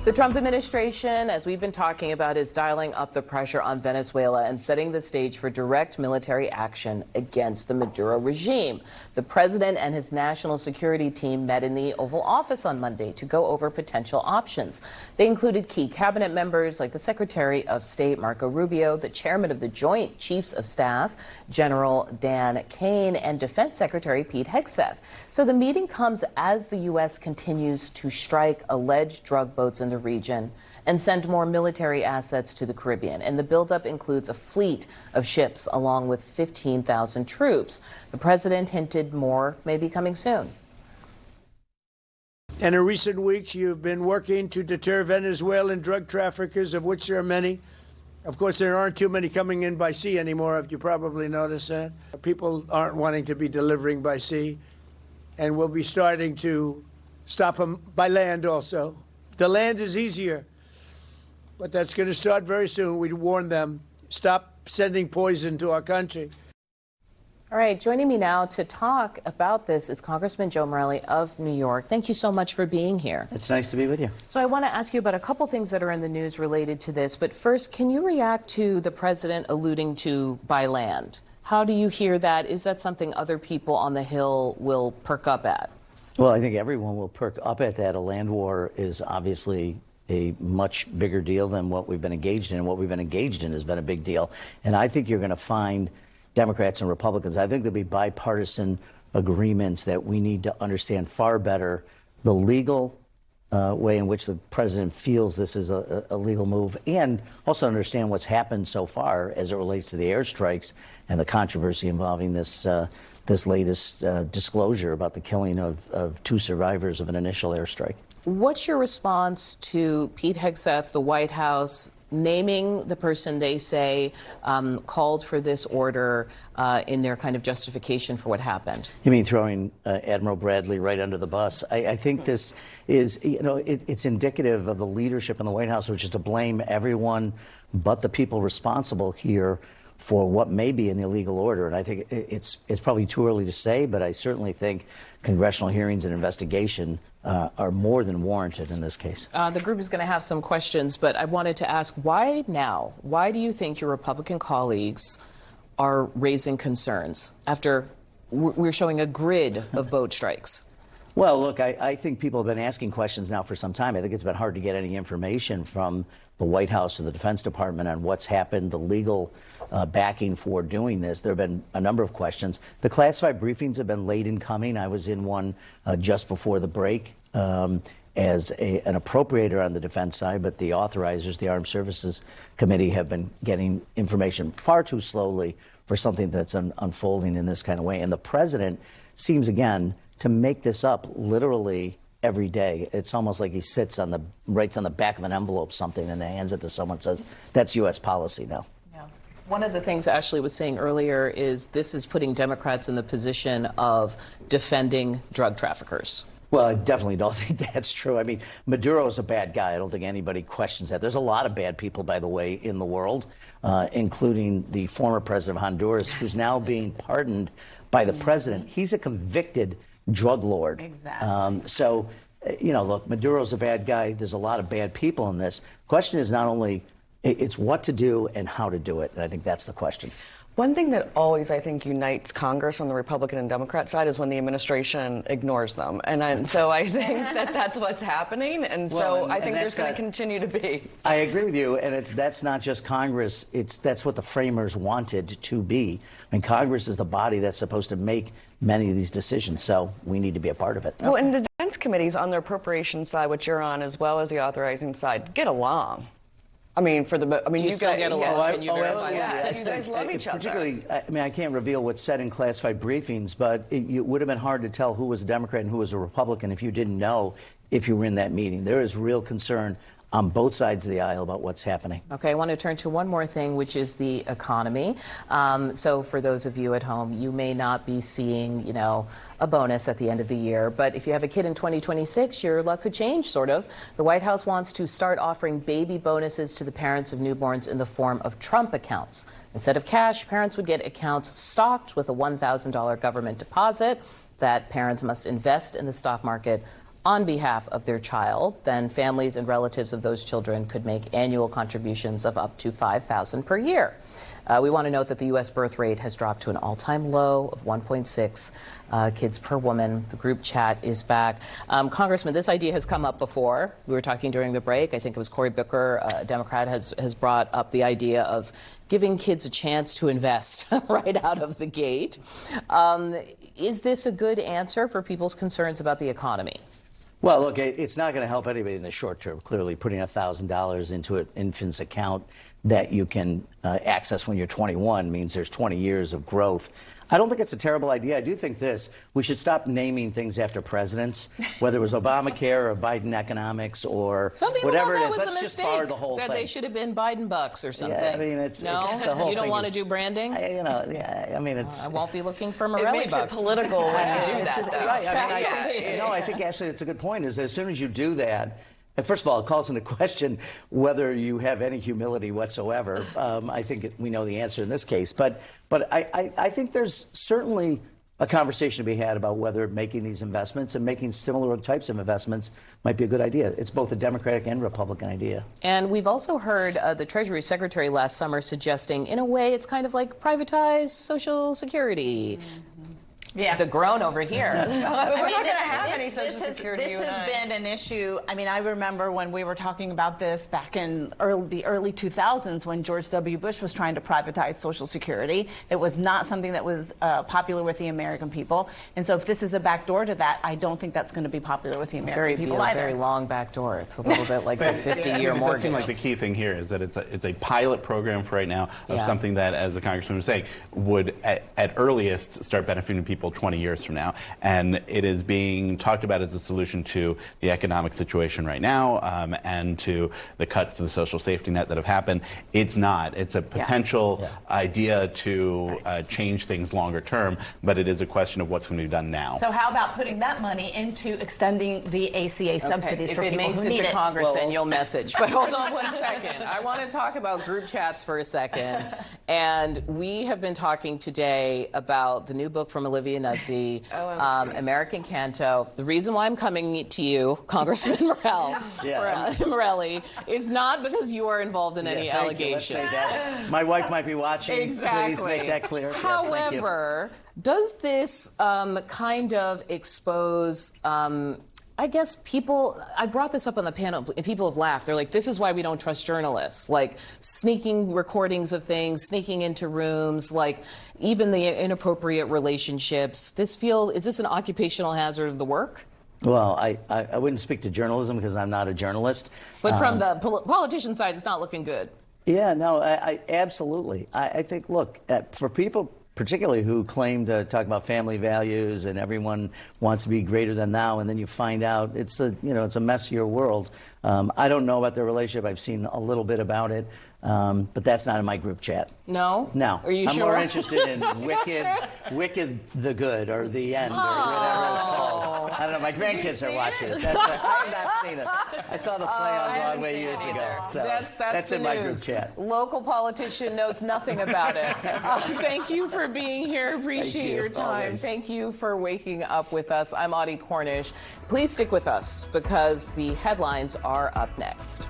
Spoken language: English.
The Trump administration, as we've been talking about, is dialing up the pressure on Venezuela and setting the stage for direct military action against the Maduro regime. The president and his national security team met in the Oval Office on Monday to go over potential options. They included key cabinet members like the Secretary of State Marco Rubio, the chairman of the Joint Chiefs of Staff, General Dan Kane, and Defense Secretary Pete Hegseth. So the meeting comes as the U.S. continues to strike alleged drug boats in the region and send more military assets to the Caribbean. And the buildup includes a fleet of ships along with 15,000 troops. The president hinted more may be coming soon. And in recent weeks, you've been working to deter Venezuelan drug traffickers, of which there are many. Of course, there aren't too many coming in by sea anymore, if you probably noticed that. People aren't wanting to be delivering by sea, and we'll be starting to stop them by land also. The land is easier, but that's going to start very soon. We warn them, stop sending poison to our country. All right, joining me now to talk about this is Congressman Joe Morelle of New York. Thank you so much for being here. It's nice to be with you. So I want to ask you about a couple things that are in the news related to this. But first, can you react to the president alluding to by land? How do you hear that? Is that something other people on the Hill will perk up at? Well, I think everyone will perk up at that. A land war is obviously a much bigger deal than what we've been engaged in. And what we've been engaged in has been a big deal. And I think you're going to find Democrats and Republicans, I think there'll be bipartisan agreements that we need to understand far better the legal way in which the president feels this is a legal move, and also understand what's happened so far as it relates to the airstrikes and the controversy involving this latest disclosure about the killing of two survivors of an initial airstrike. What's your response to Pete Hegseth, the White House, naming the person they say called for this order in their kind of justification for what happened? You mean throwing Admiral Bradley right under the bus? I think this is, it's indicative of the leadership in the White House, which is to blame everyone but the people responsible here for what may be an illegal order. And I think it's probably too early to say, but I certainly think congressional hearings and investigation are more than warranted in this case. The group is going to have some questions, but I wanted to ask, why now? Why do you think your Republican colleagues are raising concerns after we're showing a grid of boat strikes? Well, look, I think people have been asking questions now for some time. I think it's been hard to get any information from the White House or the Defense Department on what's happened, the legal backing for doing this. There have been a number of questions. The classified briefings have been late in coming. I was in one just before the break as an appropriator on the defense side, but the authorizers, the Armed Services Committee, have been getting information far too slowly for something that's unfolding in this kind of way. And the president seems, again, to make this up literally every day. It's almost like he writes on the back of an envelope something and then hands it to someone and says, that's U.S. policy now. Yeah. One of the things Ashley was saying earlier is this is putting Democrats in the position of defending drug traffickers. Well, I definitely don't think that's true. I mean, Maduro is a bad guy. I don't think anybody questions that. There's a lot of bad people, by the way, in the world, including the former president of Honduras, who's now being pardoned by the president. He's a convicted drug lord. Exactly. So, look, Maduro's a bad guy. There's a lot of bad people in this. The question is not only, it's what to do and how to do it. And I think that's the question. One thing that always, I think, unites Congress on the Republican and Democrat side is when the administration ignores them. And so I think that's what's happening. And so I think there's going to continue to be. I agree with you. And that's not just Congress. That's what the framers wanted to be. I mean, Congress is the body that's supposed to make many of these decisions. So we need to be a part of it. Well, and the defense committees on their appropriations side, which you're on, as well as the authorizing side, get along. I mean, do you still get along? Can you verify that? You guys love each other. Particularly, I mean, I can't reveal what's said in classified briefings, but it would have been hard to tell who was a Democrat and who was a Republican if you didn't know if you were in that meeting. There is real concern on both sides of the aisle about what's happening. Okay, I want to turn to one more thing, which is the economy. So for those of you at home, you may not be seeing, a bonus at the end of the year. But if you have a kid in 2026, your luck could change, sort of. The White House wants to start offering baby bonuses to the parents of newborns in the form of Trump accounts. Instead of cash, parents would get accounts stocked with a $1,000 government deposit that parents must invest in the stock market on behalf of their child, then families and relatives of those children could make annual contributions of up to $5,000 per year. We want to note that the U.S. birth rate has dropped to an all-time low of 1.6 kids per woman. The group chat is back. Congressman, this idea has come up before. We were talking during the break. I think it was Cory Booker, a Democrat, has brought up the idea of giving kids a chance to invest right out of the gate. Is this a good answer for people's concerns about the economy? Well, look, it's not going to help anybody in the short term. Clearly, putting $1,000 into an infant's account that you can access when you're 21 means there's 20 years of growth. I don't think it's a terrible idea. I do think we should stop naming things after presidents, whether it was Obamacare or Biden economics or whatever it is. Let's just bar the whole thing. That they should have been Biden bucks or something. Yeah, I mean, it's the whole You don't thing want to do branding? I mean, I won't be looking for Morelle bucks. It makes it political when you do that, though. Right. I think actually it's a good point, is as soon as you do that, and first of all, it calls into question whether you have any humility whatsoever. I think we know the answer in this case. But I think there's certainly a conversation to be had about whether making these investments and making similar types of investments might be a good idea. It's both a Democratic and Republican idea. And we've also heard the Treasury Secretary last summer suggesting, in a way, it's kind of like privatized Social Security. Yeah. The groan over here. We're not going to have any Social Security. This has been an issue. I mean, I remember when we were talking about this back in the early 2000s when George W. Bush was trying to privatize Social Security. It was not something that was popular with the American people. And so if this is a backdoor to that, I don't think that's going to be popular with the American people either. Very long backdoor. It's a little bit like the 50-year mortgage. It does seem like the key thing here is that it's a pilot program for right now of something that, as the Congressman was saying, would at earliest start benefiting people 20 years from now. And it is being talked about as a solution to the economic situation right now and to the cuts to the social safety net that have happened. It's not. It's a potential idea to change things longer term, but it is a question of what's going to be done now. So how about putting that money into extending the ACA subsidies for people who need it? If it makes it to Congress, then you'll message. But hold on one second. I want to talk about group chats for a second. And we have been talking today about the new book from Olivia Nuzzi, American Canto. The reason why I'm coming to you, Congressman Morelle, Morelle, is not because you are involved in any allegations. Let's say that. My wife might be watching. Exactly. Please make that clear. However, does this kind of expose I guess I brought this up on the panel, and people have laughed. They're like, this is why we don't trust journalists. Like, sneaking recordings of things, sneaking into rooms, like, even the inappropriate relationships. Is this an occupational hazard of the work? Well, I wouldn't speak to journalism because I'm not a journalist. But from the politician side, it's not looking good. Yeah, no, I absolutely. I think, look, for people particularly who claim to talk about family values and everyone wants to be greater than thou, and then you find out it's a messier world. I don't know about their relationship. I've seen a little bit about it, but that's not in my group chat. No? No. Are you I'm sure? more interested in Wicked the Good or The End or whatever it's called. I don't know. My grandkids are watching it. I have not seen it. I saw the play on Broadway years ago. So that's in my group chat. Local politician knows nothing about it. Thank you for being here. Appreciate your time. Always. Thank you for waking up with us. I'm Audie Cornish. Please stick with us because the headlines are up next.